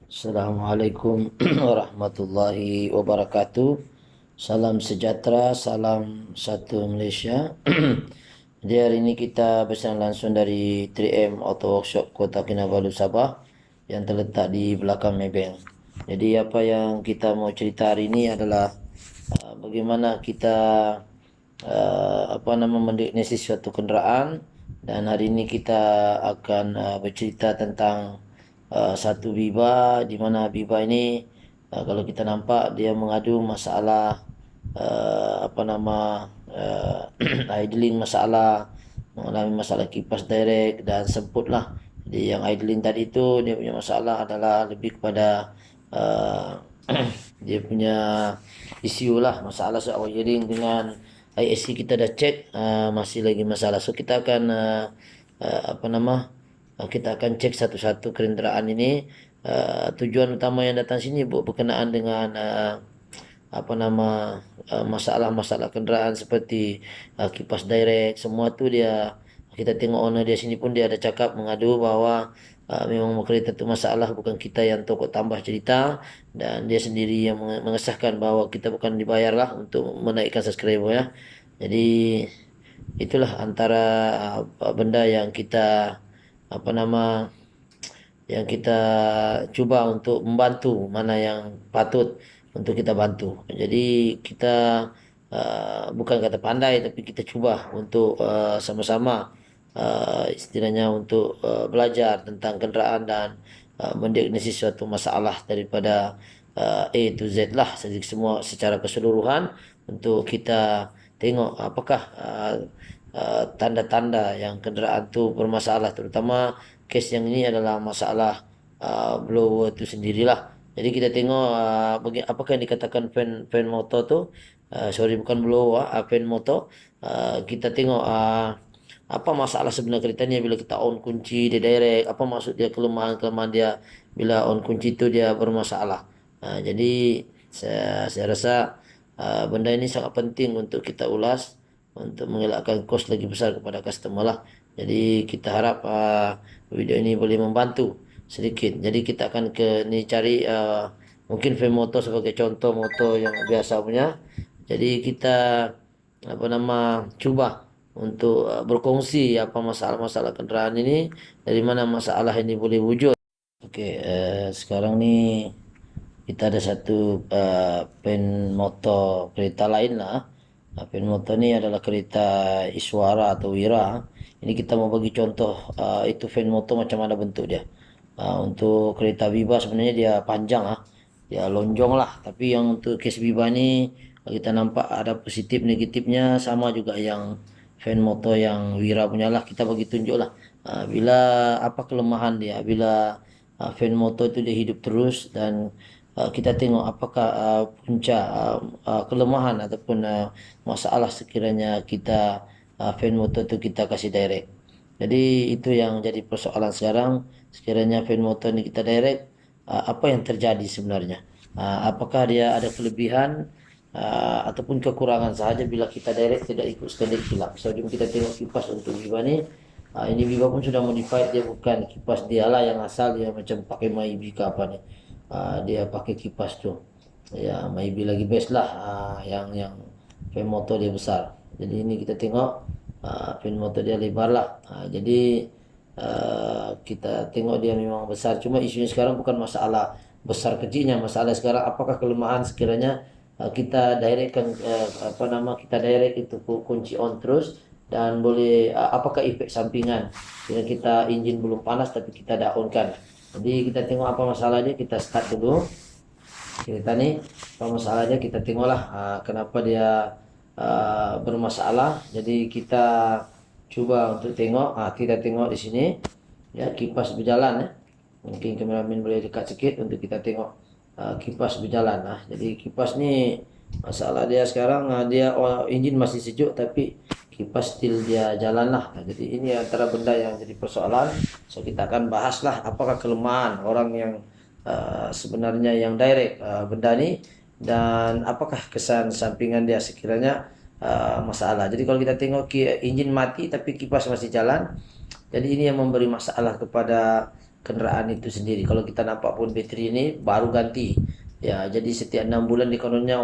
Assalamualaikum warahmatullahi wabarakatuh. Salam sejahtera, salam satu Malaysia. Jadi hari ini kita bersiaran langsung dari 3M Auto Workshop Kota Kinabalu, Sabah yang terletak di belakang Maybank. Jadi apa yang kita mau cerita hari ini adalah bagaimana kita mendiagnosis suatu kenderaan, dan hari ini kita akan bercerita tentang satu biba, di mana biba ini kalau kita nampak dia mengadu masalah idling, masalah mengalami masalah kipas direct dan semput lah. Jadi yang idling tadi itu dia punya masalah adalah lebih kepada uh, dia punya isu lah, masalah soal wiring dengan ISC kita dah cek, masih lagi masalah. So kita akan kita akan cek satu-satu kenderaan ini. Tujuan utama yang datang sini berkenaan dengan masalah-masalah kenderaan seperti kipas direct, semua tu dia kita tengok owner dia sini pun dia ada cakap mengadu bahawa memang kereta tu masalah, bukan kita yang tokok tambah cerita, dan dia sendiri yang mengesahkan bahawa kita bukan dibayar lah untuk menaikkan subscriber ya. Jadi itulah antara benda yang kita apa nama yang kita cuba untuk membantu, mana yang patut untuk kita bantu. Jadi kita bukan kata pandai, tapi kita cuba untuk sama-sama istilahnya untuk belajar tentang kenderaan dan mendiagnosis suatu masalah daripada A to Z lah, semua secara keseluruhan, untuk kita tengok apakah tanda-tanda yang kenderaan tu bermasalah, terutama kes yang ini adalah masalah blower tu sendirilah. Jadi kita tengok apakah yang dikatakan fan motor tu, sorry bukan blower, fan motor. Kita tengok apa masalah sebenarnya keretanya bila kita on kunci dia direct, apa maksud dia, kelemahan-kelemahan dia bila on kunci tu dia bermasalah. Jadi saya rasa benda ini sangat penting untuk kita ulas untuk mengelakkan kos lagi besar kepada customer lah. Jadi kita harap video ini boleh membantu sedikit. Jadi kita akan ni cari mungkin frame motor sebagai contoh motor yang biasa punya. Jadi kita cuba untuk berkongsi apa masalah-masalah kenderaan ini, dari mana masalah ini boleh wujud. Okey, sekarang ni kita ada satu pen motor kereta lain lah. Pen motor ni adalah kereta Iswara atau Wira. Ini kita mau bagi contoh itu fan motor macam mana bentuk dia. Untuk kereta Viva sebenarnya dia panjang dia lonjong lah. Tapi yang untuk case Viva ni kita nampak ada positif negatifnya, sama juga yang fan motor yang Wira punya lah. Kita bagi tunjuk lah bila apa kelemahan dia, bila fan motor itu dia hidup terus, dan kita tengok apakah punca kelemahan ataupun masalah sekiranya kita fan motor tu kita kasih direct. Jadi itu yang jadi persoalan sekarang. Sekiranya fan motor ni kita direct, apa yang terjadi sebenarnya? Apakah dia ada kelebihan ataupun kekurangan sahaja bila kita direct tidak ikut standard kilap. So jom kita tengok kipas untuk Viva ni. Ini Viva pun sudah modified, dia bukan kipas dia lah yang asal, dia macam pakai Mybi ke apa ni. Dia pakai kipas tu ya, maybe lagi best lah. Yang fan motor dia besar, jadi ini kita tengok fan motor dia lebar lah. Jadi kita tengok dia memang besar, cuma isunya sekarang bukan masalah besar kecilnya, masalah sekarang apakah kelemahan sekiranya kita directkan kita direct itu kunci on terus, dan boleh apakah efek sampingan bila kita enjin belum panas tapi kita dah on kan. Jadi kita tengok apa masalahnya, kita start dulu kereta ni. Apa masalahnya kita tengoklah kenapa dia bermasalah. Jadi kita cuba untuk tengok. Kita tengok di sini ya, kipas berjalan ya. Mungkin kameramen boleh dekat sikit untuk kita tengok kipas berjalan. Jadi kipas ni masalah dia sekarang dia enjin masih sejuk tapi kipas still dia jalan lah. Jadi ini antara benda yang jadi persoalan. So kita akan bahas lah apakah kelemahan orang yang sebenarnya yang direct benda ni, dan apakah kesan sampingan dia sekiranya masalah. Jadi kalau kita tengok enjin mati tapi kipas masih jalan, jadi ini yang memberi masalah kepada kendaraan itu sendiri. Kalau kita nampak pun bateri ini baru ganti. Ya, jadi setiap 6 bulan di kononnya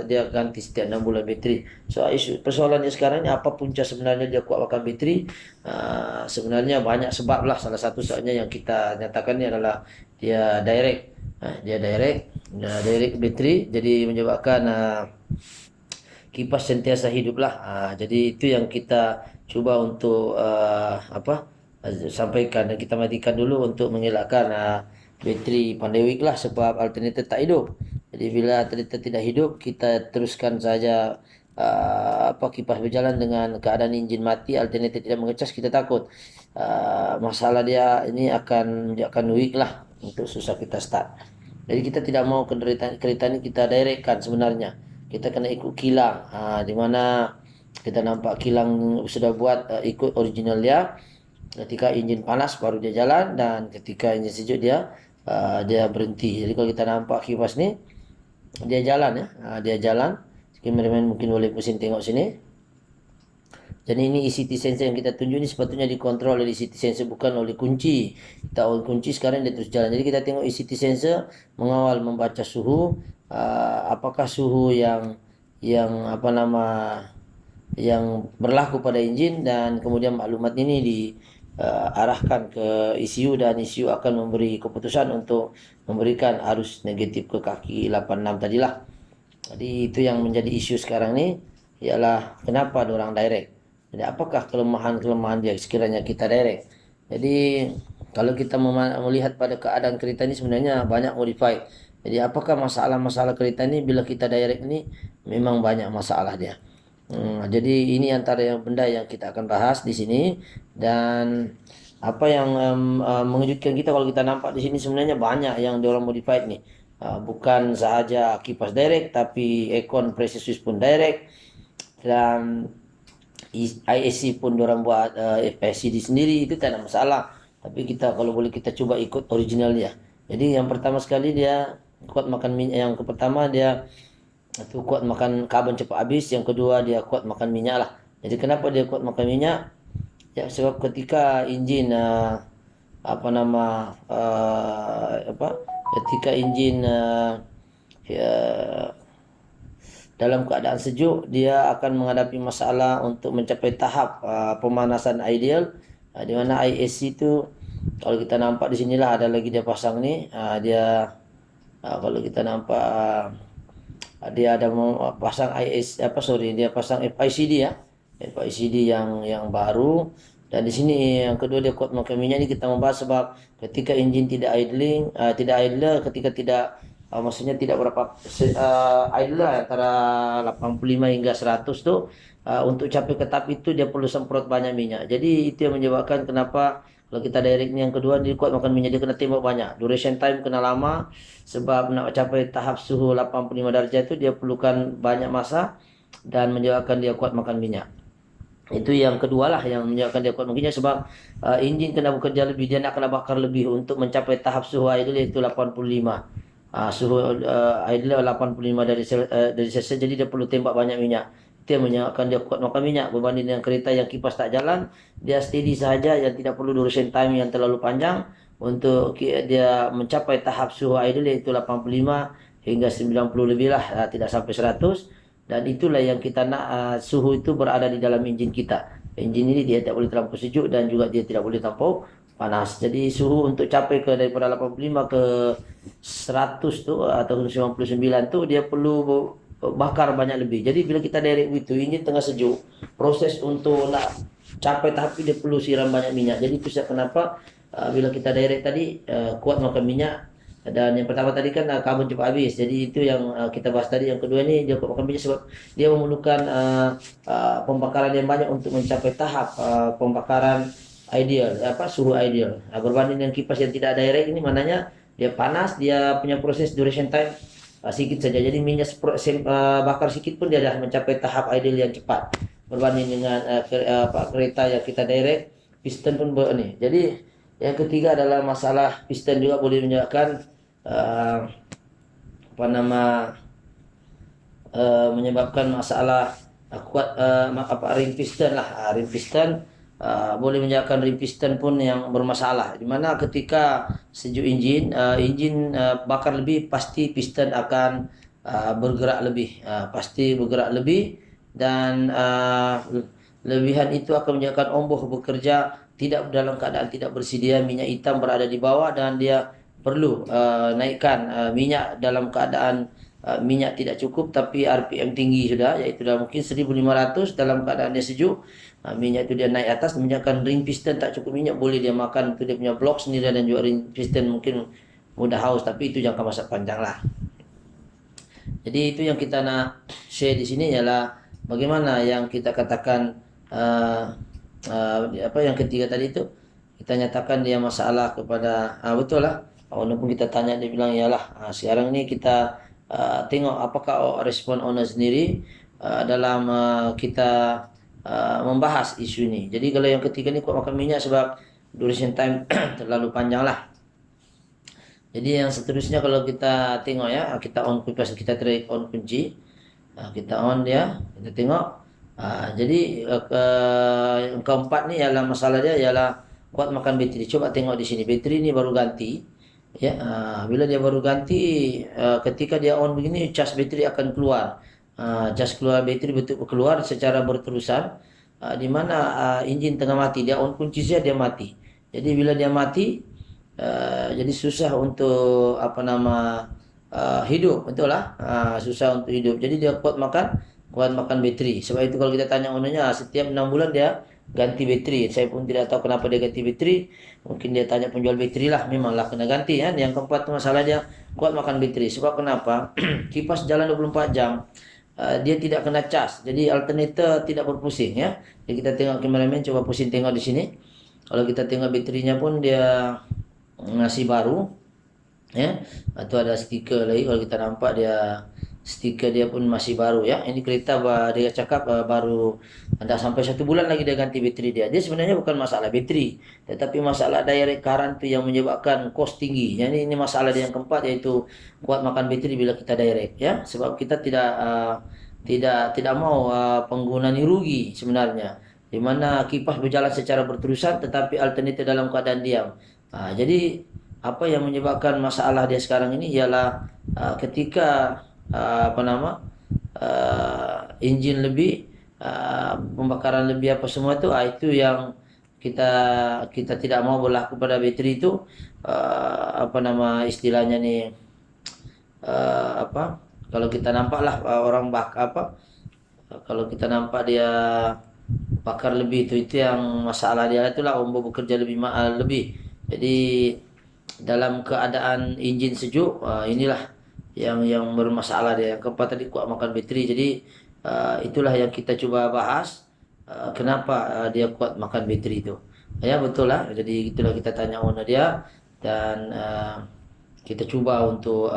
dia ganti setiap 6 bulan bateri. So isu persoalannya sekarang ini apa punca sebenarnya dia kuat makan bateri? Sebenarnya banyak sebab lah. Salah satu sebabnya yang kita nyatakan ini adalah dia direct. Direct bateri, jadi menyebabkan kipas sentiasa hidup lah. Jadi itu yang kita coba untuk sampaikan, dan kita matikan dulu untuk mengelakkan bateri pandewik lah, sebab alternatif tak hidup. Jadi bila alternatif tidak hidup, kita teruskan saja kipas berjalan dengan keadaan enjin mati, alternatif tidak mengecas, kita takut masalah dia ini akan menjadikan weak lah, untuk susah kita start. Jadi kita tidak mau kereta ini kita directkan sebenarnya. Kita kena ikut kilang. Di mana kita nampak kilang sudah buat ikut original dia. Ketika enjin panas baru dia jalan, dan ketika enjin sejuk dia berhenti. Jadi kalau kita nampak kipas ni dia jalan ya. Dia jalan. Kameraman mungkin boleh pusing tengok sini. Jadi ini ECT sensor yang kita tunjuk ni sepatutnya dikontrol oleh ECT sensor, bukan oleh kunci. Kita on kunci, sekarang dia terus jalan. Jadi kita tengok ECT sensor mengawal membaca suhu, apakah suhu yang yang berlaku pada enjin, dan kemudian maklumat ini diarahkan ke ECU, dan ECU akan memberi keputusan untuk memberikan arus negatif ke kaki 86 tadilah. Jadi itu yang menjadi isu sekarang ni, ialah kenapa diorang direct. Jadi apakah kelemahan-kelemahan dia sekiranya kita direct. Jadi kalau kita melihat pada keadaan kereta ini sebenarnya banyak modified. Jadi apakah masalah-masalah kereta ini bila kita direct ini, memang banyak masalah dia. Jadi ini antara yang benda yang kita akan bahas di sini, dan apa yang mengejutkan kita kalau kita nampak di sini sebenarnya banyak yang diorang modified nih. Bukan sahaja kipas direct, tapi aircon pressure switch pun direct, dan IAC pun diorang buat FPCD sendiri, itu tak ada masalah. Tapi kita kalau boleh kita coba ikut original dia. Jadi yang pertama sekali dia kuat makan minyak. Yang pertama dia itu kuat makan karbon cepat habis. Yang kedua dia kuat makan minyak lah. Jadi kenapa dia kuat makan minyak? Ya sebab ketika enjin ketika enjin dalam keadaan sejuk, dia akan menghadapi masalah untuk mencapai tahap pemanasan ideal, di mana IAC itu kalau kita nampak di sinilah ada lagi dia pasang ni, kalau kita nampak dia ada pasang dia pasang FICD ya, FICD yang baru. Dan di sini yang kedua dia kuat makan minyak. Ni kita membahas sebab ketika enjin tidak idling, idle, ketika tidak maksudnya tidak berapa idle lah, antara 85 hingga 100 tu, untuk capai ke tahap itu dia perlu semprot banyak minyak. Jadi itu yang menyebabkan kenapa kalau kita direct ni yang kedua dia kuat makan minyak, dia kena tembak banyak. Duration time kena lama, sebab nak capai tahap suhu 85 darjah itu dia perlukan banyak masa, dan menyebabkan dia kuat makan minyak. Itu yang kedua lah yang menyebabkan dia kuat makan minyak, sebab enjin kena bekerja lebih, dia nak kena bakar lebih untuk mencapai tahap suhu idle iaitu 85. Suhu idle 85 dari Celsius, jadi dia perlu tembak banyak minyak. Itu yang menyebabkan dia kuat makan minyak berbanding dengan kereta yang kipas tak jalan, dia steady sahaja, yang tidak perlu duration time yang terlalu panjang untuk dia mencapai tahap suhu idle iaitu 85 hingga 90 lebih lah, tidak sampai 100. Dan itulah yang kita nak, suhu itu berada di dalam enjin kita. Enjin ini dia tak boleh terlampau sejuk, dan juga dia tidak boleh terlampau panas. Jadi suhu untuk capai ke daripada 85 ke 100 tu atau 99 tu, dia perlu bakar banyak lebih. Jadi bila kita direct itu, enjin tengah sejuk, proses untuk nak capai tahap itu dia perlu siram banyak minyak. Jadi itu sebab kenapa bila kita direct tadi kuat makan minyak. Dan yang pertama tadi kan karbon cepat habis. Jadi itu yang kita bahas tadi. Yang kedua ni dia kuat makan minyak sebab dia memerlukan pembakaran yang banyak untuk mencapai tahap pembakaran ideal, suhu ideal. Berbanding dengan kipas yang tidak direct ini, maknanya dia panas, dia punya proses duration time sedikit saja. Jadi minyak bakar sedikit pun dia dah mencapai tahap ideal yang cepat. Berbanding dengan kereta yang kita direct, piston pun ni. Jadi yang ketiga adalah masalah piston juga boleh menyebabkan menyebabkan masalah kuat ring piston lah. Ring piston boleh menyebabkan rim piston pun yang bermasalah. Di mana ketika sejuk enjin bakar lebih, pasti piston akan bergerak lebih, pasti bergerak lebih, dan lebihan itu akan menyebabkan omboh bekerja tidak dalam keadaan tidak bersedia, minyak hitam berada di bawah dan dia perlu naikkan minyak dalam keadaan minyak tidak cukup tapi RPM tinggi sudah, yaitu dah mungkin 1500 dalam keadaan dia sejuk. Minyak itu dia naik atas, menyebabkan ring piston tak cukup minyak, boleh dia makan itu dia punya blok sendiri, dan juga ring piston mungkin mudah haus, tapi itu jangka masa panjang lah. Jadi itu yang kita nak share di sini ialah bagaimana yang kita katakan uh, apa yang ketiga tadi itu, kita nyatakan dia masalah kepada betul lah. Walaupun kita tanya dia bilang iyalah, sekarang ini kita tengok apakah respon owner sendiri dalam kita membahas isu ini. Jadi kalau yang ketiga ni kuat makan minyak sebab duration time terlalu panjang lah. Jadi yang seterusnya kalau kita tengok ya, kita on kipas, kita try on kunci, kita on dia, kita tengok. Jadi yang keempat ni ialah masalah dia ialah kuat makan bateri. Coba tengok di sini, bateri ni baru ganti. Ya, bila dia baru ganti, ketika dia on begini, cas bateri akan keluar. Cas keluar bateri betul keluar secara berterusan. Di mana enjin tengah mati, dia on kunci saja dia mati. Jadi bila dia mati, jadi susah untuk hidup, betul lah. Susah untuk hidup. Jadi dia kuat makan bateri. Sebab itu kalau kita tanya ownernya, setiap 6 bulan dia ganti bateri. Saya pun tidak tahu kenapa dia ganti bateri. Mungkin dia tanya penjual bateri lah, memanglah kena ganti kan. Yang keempat tu masalah dia kuat makan bateri. Sebab kenapa? Kipas jalan 24 jam. Dia tidak kena cas. Jadi alternator tidak berpusing ya. Jadi kita tengok kameraman, coba pusing tengok di sini. Kalau kita tengok baterinya pun dia masih baru ya, atau ada stiker lagi. Kalau kita nampak dia stiker dia pun masih baru ya. Ini kereta dia cakap baru dah sampai 1 bulan lagi dia ganti bateri dia. Dia sebenarnya bukan masalah bateri, tetapi masalah direct current tu yang menyebabkan kos tinggi. Jadi ini masalah dia yang keempat, iaitu kuat makan bateri bila kita direct ya. Sebab kita tidak mau pengguna ni rugi sebenarnya. Di mana kipas berjalan secara berterusan tetapi alternator dalam keadaan diam. Jadi apa yang menyebabkan masalah dia sekarang ini ialah ketika enjin lebih, pembakaran lebih apa semua itu, itu yang kita tidak mau berlaku pada bateri itu. Istilahnya ni kalau kita nampak lah kalau kita nampak dia bakar lebih, itu yang masalah dia, itulah ombo bekerja lebih. Jadi dalam keadaan enjin sejuk, inilah yang bermasalah dia. Yang keempat tadi kuat makan bateri. Jadi itulah yang kita cuba bahas, kenapa dia kuat makan bateri itu. Ya betul lah. Jadi itulah kita tanya owner dia, dan kita cuba untuk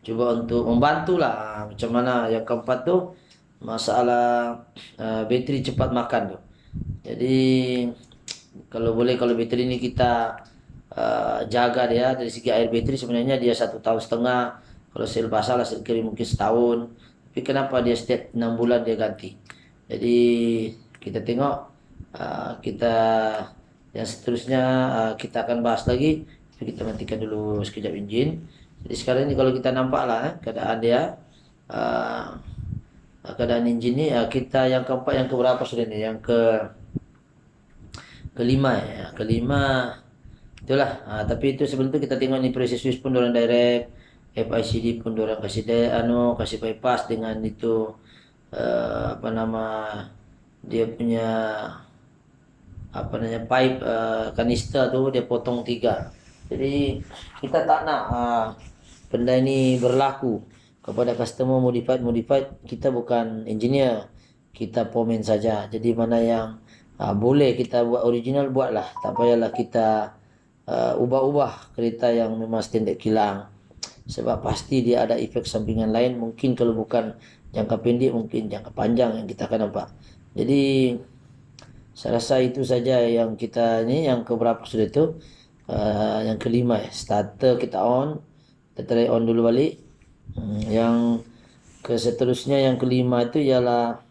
coba untuk membantulah macam mana. Yang keempat tu masalah bateri cepat makan tu. Jadi kalau boleh, kalau bateri ni kita jaga dia dari segi air bateri, sebenarnya dia 1,5 tahun. Kalau sel basah lah, sel kering mungkin setahun. Tapi kenapa dia setiap 6 bulan dia ganti? Jadi kita tengok, kita yang seterusnya kita akan bahas lagi. Kita matikan dulu sekejap enjin. Jadi sekarang ni kalau kita nampak lah keadaan dia, keadaan enjin ni, kita yang keempat, yang keberapa sudah ni? Yang kelima ya. Kelima itulah. Tapi itu sebelum itu kita tengok ni pressure switch pun diorang direct, FICD pun diorang kasih kasih bypass dengan itu dia punya pipe kanister tu dia potong 3. Jadi kita tak nak benda ini berlaku kepada customer modified. Kita bukan engineer, kita pomen saja. Jadi mana yang boleh kita buat original, buatlah. Tak payahlah kita ubah-ubah kereta yang memang standard kilang. Sebab pasti dia ada efek sampingan lain. Mungkin kalau bukan jangka pendek, mungkin jangka panjang yang kita akan nampak. Jadi saya rasa itu saja yang kita ni. Yang keberapa sudah itu? Yang kelima ya. Starter kita on. Kita try on dulu balik. Yang seterusnya yang kelima itu ialah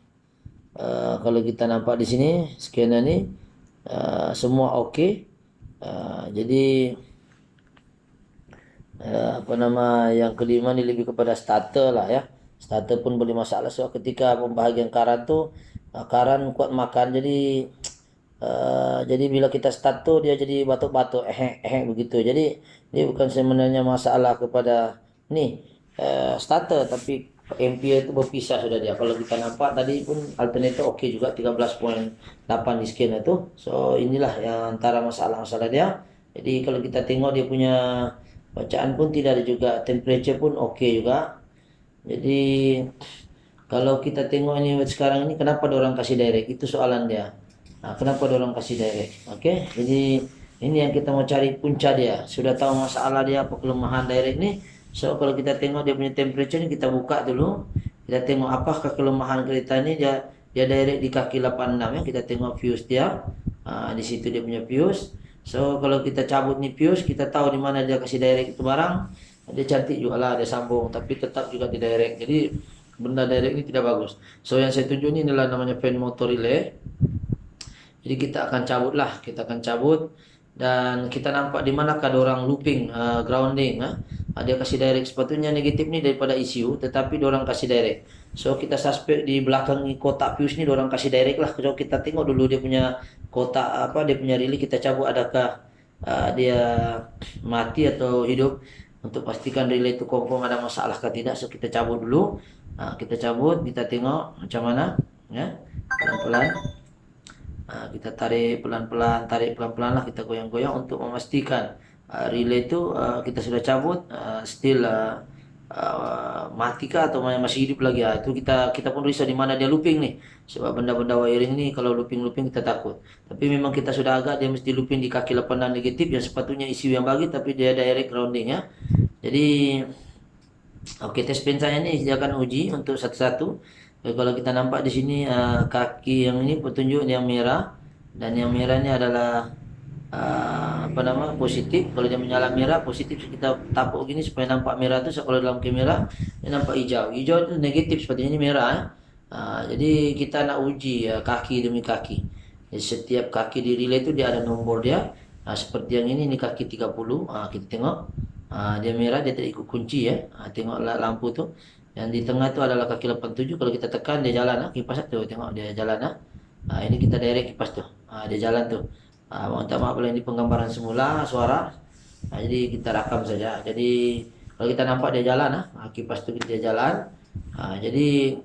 Kalau kita nampak di sini scanner ni semua okey. Jadi apa nama yang kelima ni lebih kepada starter lah ya. Starter pun boleh masalah sebab ketika pembahagian karan tu karan kuat makan, jadi bila kita start tu dia jadi batuk-batuk begitu. Jadi ini bukan sebenarnya masalah kepada ni starter, tapi ampere itu berpisah sudah dia. Kalau kita nampak tadi pun alternator okey juga 13.8 di scanner tu. So inilah yang antara masalah-masalah dia. Jadi kalau kita tengok dia punya bacaan pun tidak ada juga, temperature pun okey juga. Jadi kalau kita tengok ini sekarang ini kenapa orang kasih direct, itu soalan dia. Kenapa orang kasih direct? Okey. Jadi ini yang kita mau cari punca dia. Sudah tahu masalah dia apa kelemahan direct ni. So kalau kita tengok dia punya temperature ni, kita buka dulu. Kita tengok apakah kelemahan kereta ni. Dia direct di kaki 86 ya. Kita tengok fuse dia. Di situ dia punya fuse. So kalau kita cabut ni fuse, kita tahu di mana dia kasih direct itu barang. Dia cantik juga lah, dia sambung, tapi tetap juga di direct. Jadi benda direct ini tidak bagus. So yang saya tunjuk ni adalah namanya fan motor relay. Jadi kita akan cabut lah, kita akan cabut dan kita nampak di manakah orang looping grounding. Dia kasih direct, sepatutnya negatif ni daripada ECU, tetapi orang kasih direct. So kita suspek di belakang kotak fuse ni orang kasih direct lah. So kita tengok dulu dia punya kotak dia punya relay, kita cabut adakah dia mati atau hidup, untuk pastikan relay itu confirm ada masalah ke tidak. So kita cabut dulu. Kita cabut, kita tengok macam mana ya. Pelan-pelan. Kita tarik pelan-pelan, lah, kita goyang-goyang untuk memastikan relay itu kita sudah cabut, still mati kah atau masih hidup lagi. Itu kita pun risau di mana dia looping nih. Sebab benda-benda wiring ni kalau looping kita takut. Tapi memang kita sudah agak dia mesti looping di kaki 86 negatif yang sepatutnya isi yang bagi, tapi dia direct grounding ya. Jadi okey, test pen saya ni dia akan uji untuk satu-satu. Kalau kita nampak di sini kaki yang ini petunjuk yang merah, dan yang merah ni adalah positif. Kalau dia menyala merah positif, kita tapuk gini supaya nampak merah tu. So, kalau dalam kamera dia nampak hijau. Hijau tu negatif, sepatutnya ini merah. Jadi kita nak uji kaki demi kaki. Jadi setiap kaki di relay tu dia ada nombor dia. Seperti yang ini kaki 30. Kita tengok dia merah, dia tak ikut kunci ya. Tengoklah lampu tu. Yang di tengah tu adalah kaki 87. Kalau kita tekan dia jalan kipas tu, tengok dia jalan ini kita direct kipas tu. Dia jalan tu. Minta maaf kalau ini penggambaran semula suara. Jadi kita rakam saja. Jadi kalau kita nampak dia jalan kipas tu dia jalan. Jadi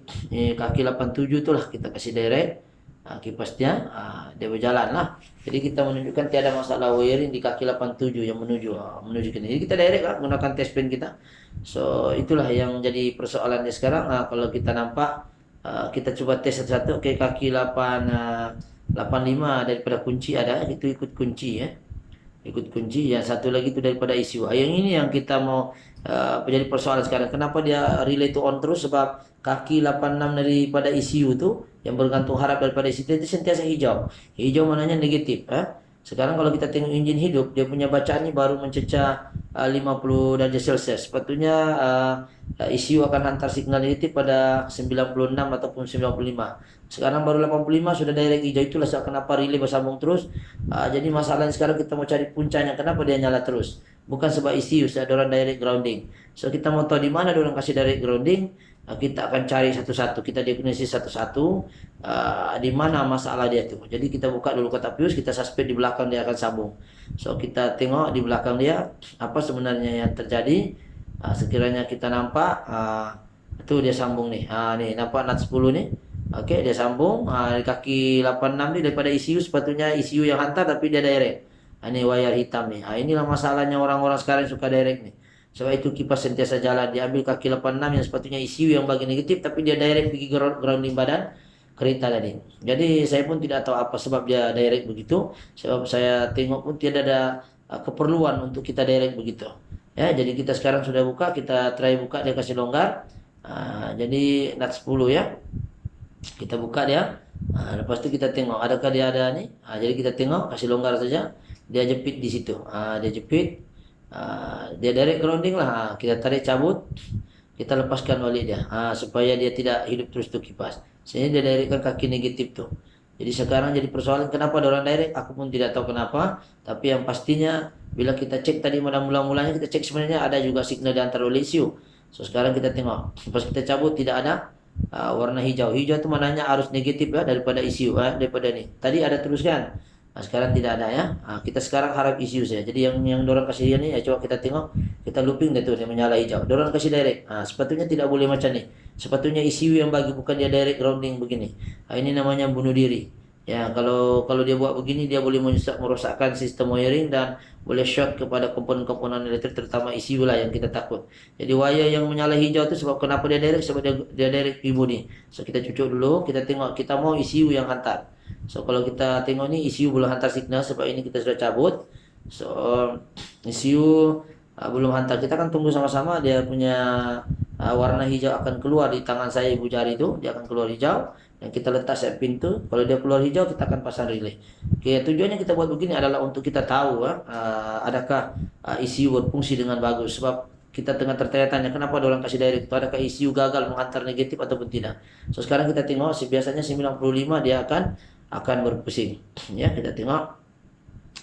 kaki 87 tu lah kita kasih direct kipasnya, dia berjalan lah. Jadi kita menunjukkan tiada masalah wiring di kaki 87 yang menuju ke sini. Jadi kita direct lah menggunakan test pen kita. So itulah yang jadi persoalannya sekarang. Kalau kita nampak kita coba tes satu-satu. Okey, kaki 85 daripada kunci ada, itu ikut kunci ya. Ikut kunci. Yang satu lagi itu daripada ECU. Yang ini yang kita mau menjadi persoalan sekarang. Kenapa dia relay to on terus? Sebab kaki 86 daripada ECU tu yang bergantung harap daripada ECU itu sentiasa hijau. Hijau maknanya negatif. Sekarang kalau kita tengok enjin hidup, dia punya bacaan ni baru mencecah 50 darjah Celsius. Sepatutnya ECU akan hantar signal negatif pada 96 ataupun 95. Sekarang baru 85 sudah direct hijau. Itulah sebab kenapa relay bersambung terus. Jadi masalahnya sekarang kita mau cari puncanya, kenapa dia nyala terus. Bukan sebab ECU, ada orang direct grounding. So kita mau tahu di mana orang kasih direct grounding. Kita akan cari satu-satu, kita diagnosis satu-satu di mana masalah dia tu. Jadi kita buka dulu kotak fuse, kita suspek di belakang dia akan sambung. So kita tengok di belakang dia apa sebenarnya yang terjadi. Sekiranya kita nampak itu dia sambung nih. Nih nampak nut 10 nih. Okey, dia sambung kaki 86 ni daripada ECU, sepatutnya ECU yang hantar tapi dia direct. Ini wire hitam nih. Inilah masalahnya orang-orang sekarang suka direct nih. Sebab itu kipas sentiasa jalan. Dia ambil kaki 86 yang sepatutnya ECU yang bagi negatif, tapi dia direct pergi grounding badan kereta tadi. Jadi saya pun tidak tahu apa sebab dia direct begitu. Sebab saya tengok pun tidak ada keperluan untuk kita direct begitu. Ya, jadi kita sekarang sudah buka, kita try buka, dia kasih longgar. Jadi nut 10 ya. Kita buka dia. Lepas tu kita tengok adakah dia ada ni. Jadi kita tengok, kasih longgar saja. Dia jepit di situ. Dia jepit. Dia direct grounding lah. Kita tarik cabut. kita lepaskan balik dia, supaya dia tidak hidup terus tuh kipas. Sehingga dia directkan kaki negatif tuh. Jadi sekarang jadi persoalan kenapa ada orang direct, aku pun tidak tahu kenapa. Tapi yang pastinya bila kita cek tadi mula-mulanya kita cek sebenarnya ada juga signal di antara ICU. So sekarang kita tengok, pas kita cabut tidak ada warna hijau. Hijau itu mananya arus negatif ya daripada ICU daripada ni. Tadi ada terus kan. Sekarang tidak ada ya. Kita sekarang harap ICU saja. Jadi yang dorang kasih dia ni, coba kita tengok, kita looping dia tu dia menyala hijau. Dorang kasih direct. Sepatutnya tidak boleh macam ni. Sepatutnya ICU yang bagi, bukan dia direct grounding begini. Ini namanya bunuh diri. Ya, kalau dia buat begini dia boleh merosakkan sistem wiring dan boleh short kepada komponen-komponen elektrik terutama ECU lah yang kita takut. Jadi wire yang menyala hijau tu sebab kenapa dia direct, sebab dia direct e-body. So kita cucuk dulu, kita tengok kita mau ECU yang hantar. So kalau kita tengok ni ECU belum hantar signal sebab ini kita sudah cabut. So ECU belum hantar, kita akan tunggu sama-sama dia punya warna hijau akan keluar di tangan saya ibu jari itu, dia akan keluar hijau. Dan kita letak set pintu, kalau dia keluar hijau kita akan pasang relay. Oke, tujuannya kita buat begini adalah untuk kita tahu adakah ECU berfungsi dengan bagus. Sebab kita tengah tertanya-tanya kenapa ada orang kasih direct itu, adakah ECU gagal menghantar negatif ataupun tidak. So sekarang kita tengok biasanya 95 dia akan berpusing. Ya, kita tengok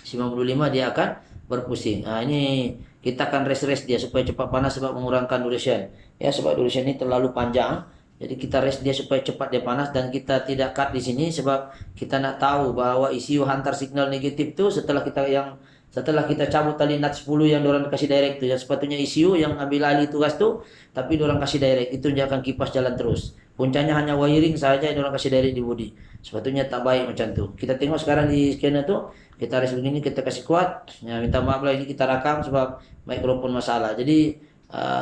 95 dia akan berpusing. Ini kita akan rest dia supaya cepat panas sebab mengurangkan duration. Ya, sebab duration ini terlalu panjang. Jadi kita rest dia supaya cepat dia panas, dan kita tidak cut di sini sebab kita nak tahu bahwa ECU hantar signal negatif tu setelah kita cabut tali nut 10 yang dorang kasih direct tu. Yang sepatutnya ECU yang ambil alih tugas tu, tapi dorang kasih direct itu dia akan kipas jalan terus. Puncanya hanya wiring saja yang dorang kasih direct di body. Sepatutnya tak baik macam tu. Kita tengok sekarang di scanner tu, kita rest begini, kita kasih kuat. Ya, minta maaf lah ini kita rakam sebab mikrofon masalah. Jadi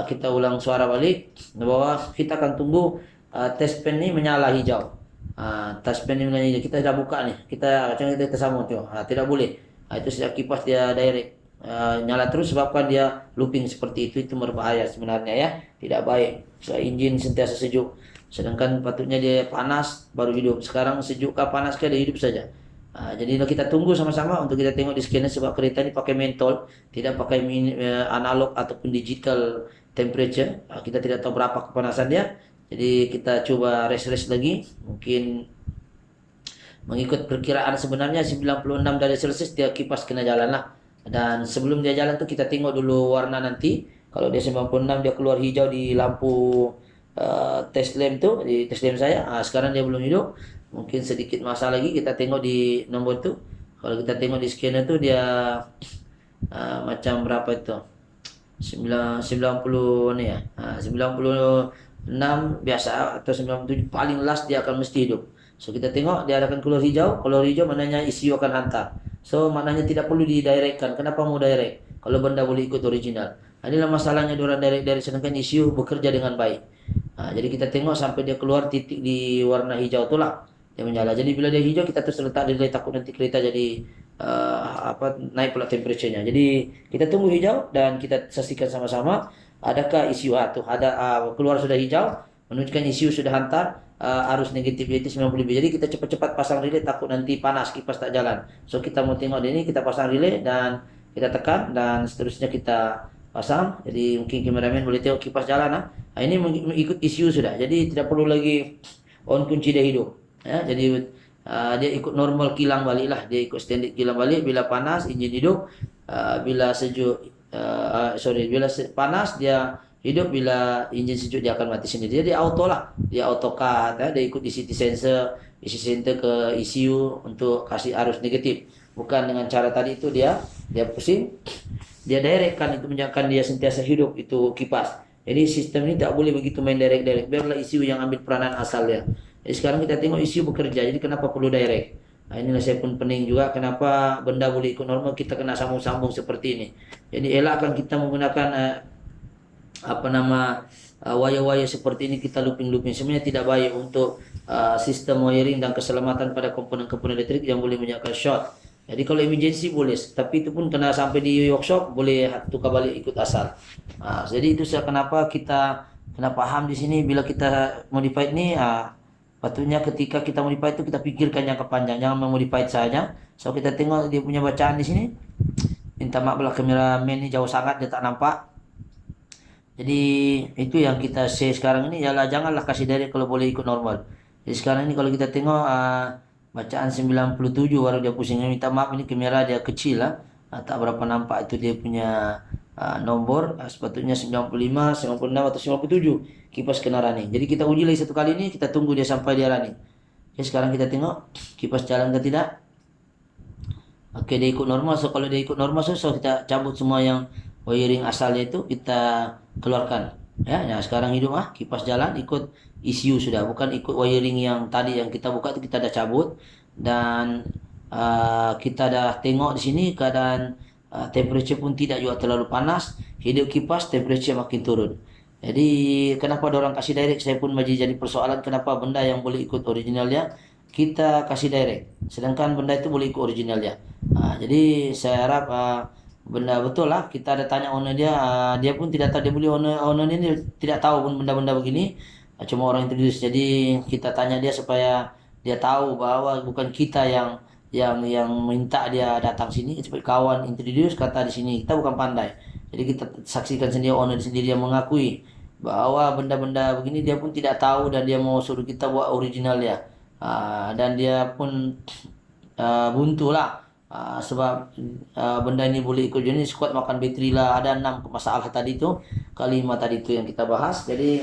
kita ulang suara balik bahwa kita akan tunggu test pen ni menyala hijau. Test pen ni menyala hijau. Kita dah buka nih. Macam kita sambung tu. Tidak boleh. Itu sejak kipas dia direct nyala terus sebabkan dia looping seperti itu berbahaya sebenarnya ya. Tidak baik. So, enjin sentiasa sejuk. Sedangkan patutnya dia panas baru hidup. Sekarang sejuk kah panas kah dia hidup saja. Jadi kita tunggu sama-sama untuk kita tengok di scanner sebab kereta ini pakai mentol, tidak pakai analog ataupun digital temperature. Kita tidak tahu berapa kepanasan dia. Jadi kita coba rest lagi. Mungkin mengikut perkiraan sebenarnya 96 derajat Celcius dia kipas kena jalan lah. Dan sebelum dia jalan tu kita tengok dulu warna nanti. Kalau dia 96 dia keluar hijau di lampu test lamp tu, di test lamp saya. Sekarang dia belum hidup. Mungkin sedikit masa lagi kita tengok di nombor tu. Kalau kita tengok di scanner tu dia macam berapa itu? 90 ni ya. 96 biasa atau 97 paling last dia akan mesti hidup. So kita tengok dia akan keluar hijau. Kalau hijau maknanya ECU akan hantar. So maknanya tidak perlu didirectkan. Kenapa mau direct? Kalau benda boleh ikut original. Inilah masalahnya orang direct sedangkan ECU bekerja dengan baik. Jadi kita tengok sampai dia keluar titik di warna hijau itulah dia menyala. Jadi bila dia hijau kita terus letak dia, takut nanti kereta jadi naik pula temperaturenya. Jadi kita tunggu hijau dan kita saksikan sama-sama adakah ECU tu ada keluar sudah hijau menunjukkan ECU sudah hantar arus negativity 90 dB. Jadi kita cepat-cepat pasang relay takut nanti panas kipas tak jalan. So kita mau tengok ini, kita pasang relay dan kita tekan dan seterusnya kita pasang. Jadi mungkin kameramen boleh tengok kipas jalan. Ini mengikut ECU sudah. Jadi tidak perlu lagi on kunci dia hidup. Ya, jadi dia ikut normal kilang balik lah. Dia ikut standard kilang balik. Bila panas enjin hidup, bila sejuk bila panas dia hidup, bila enjin sejuk dia akan mati sendiri. Jadi auto lah. Dia auto cut ya. Dia ikut DC sensor, DC center ke ECU untuk kasih arus negatif. Bukan dengan cara tadi itu dia pusing, dia direct kan itu menjadikan dia sentiasa hidup itu kipas. Jadi sistem ini tak boleh begitu main direct. Biarlah ECU yang ambil peranan asal dia. Jadi sekarang kita tengok ECU bekerja. Jadi kenapa perlu direct? Inilah saya pun pening juga kenapa benda boleh ikut normal kita kena sambung-sambung seperti ini. Jadi elakkan kita menggunakan wire-wire seperti ini kita looping. Sebenarnya tidak baik untuk sistem wiring dan keselamatan pada komponen-komponen elektrik yang boleh menyebabkan short. Jadi kalau emergency boleh, tapi itu pun kena sampai di workshop boleh tukar balik ikut asal. Jadi itu kenapa kita kena paham di sini bila kita modify ini. Patutnya ketika kita modify itu kita pikirkan jangka panjang, jangan memodify saja. So kita tengok dia punya bacaan di sini. Minta maaf lah kameramen ini jauh sangat dia tak nampak. Jadi itu yang kita say sekarang ini ialah janganlah kasih direct kalau boleh ikut normal. Jadi sekarang ini kalau kita tengok bacaan 97 baru dia pusing. Minta maaf ini kamera dia kecil lah. Tak berapa nampak itu dia punya nombor. Sepatutnya 95, 96 atau 97 kipas kena running. Jadi kita uji lagi satu kali ini, kita tunggu dia sampai dia running. Oke, sekarang kita tengok kipas jalan ke tidak. Oke, dia ikut normal. So kalau dia ikut normal, so kita cabut semua yang wiring asalnya itu kita keluarkan. Ya, nah sekarang hidup kipas jalan ikut ECU sudah, bukan ikut wiring yang tadi yang kita buka itu kita dah cabut dan kita dah tengok di sini keadaan temperature pun tidak juga terlalu panas. Hidup kipas temperature makin turun. Jadi kenapa orang kasih direct? Saya pun masih jadi persoalan kenapa benda yang boleh ikut originalnya kita kasih direct, sedangkan benda itu boleh ikut originalnya. Jadi saya harap benda betul lah. Kita ada tanya owner dia, dia pun tidak tahu, dia beli owner ini tidak tahu pun benda-benda begini. Cuma orang introduce. Jadi kita tanya dia supaya dia tahu bahwa bukan kita yang minta dia datang sini, seperti kawan introduce kata di sini kita bukan pandai. Jadi kita saksikan sendiri owner sendiri yang mengakui bahwa benda-benda begini dia pun tidak tahu dan dia mau suruh kita buat original dia. Dan dia pun buntu lah. Sebab benda ini boleh ikut jenis kuat makan bateri lah, ada 6 masalah tadi tu, kelima tadi tu yang kita bahas. Jadi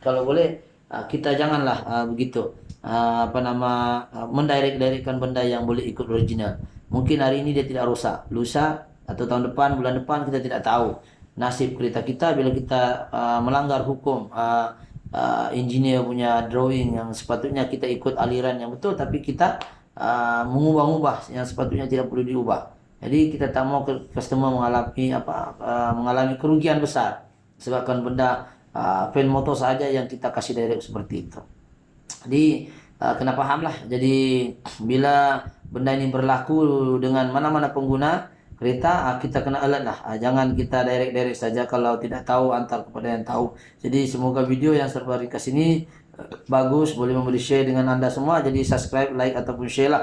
kalau boleh kita janganlah begitu mendirect-directkan benda yang boleh ikut original. Mungkin hari ini dia tidak rusak, lusa atau tahun depan, bulan depan kita tidak tahu nasib kereta kita bila kita melanggar hukum engineer punya drawing yang sepatutnya kita ikut aliran yang betul, tapi kita mengubah-ubah yang sepatutnya tidak perlu diubah. Jadi kita tak mau customer mengalami kerugian besar sebabkan benda fan motor saja yang kita kasih direct seperti itu. Jadi kena paham lah. Jadi bila benda ini berlaku dengan mana-mana pengguna kereta, kita kena alert lah. Jangan kita direct saja kalau tidak tahu, antar kepada yang tahu. Jadi semoga video yang saya ringkas ini bagus, boleh memberi share dengan anda semua. Jadi subscribe, like ataupun share lah.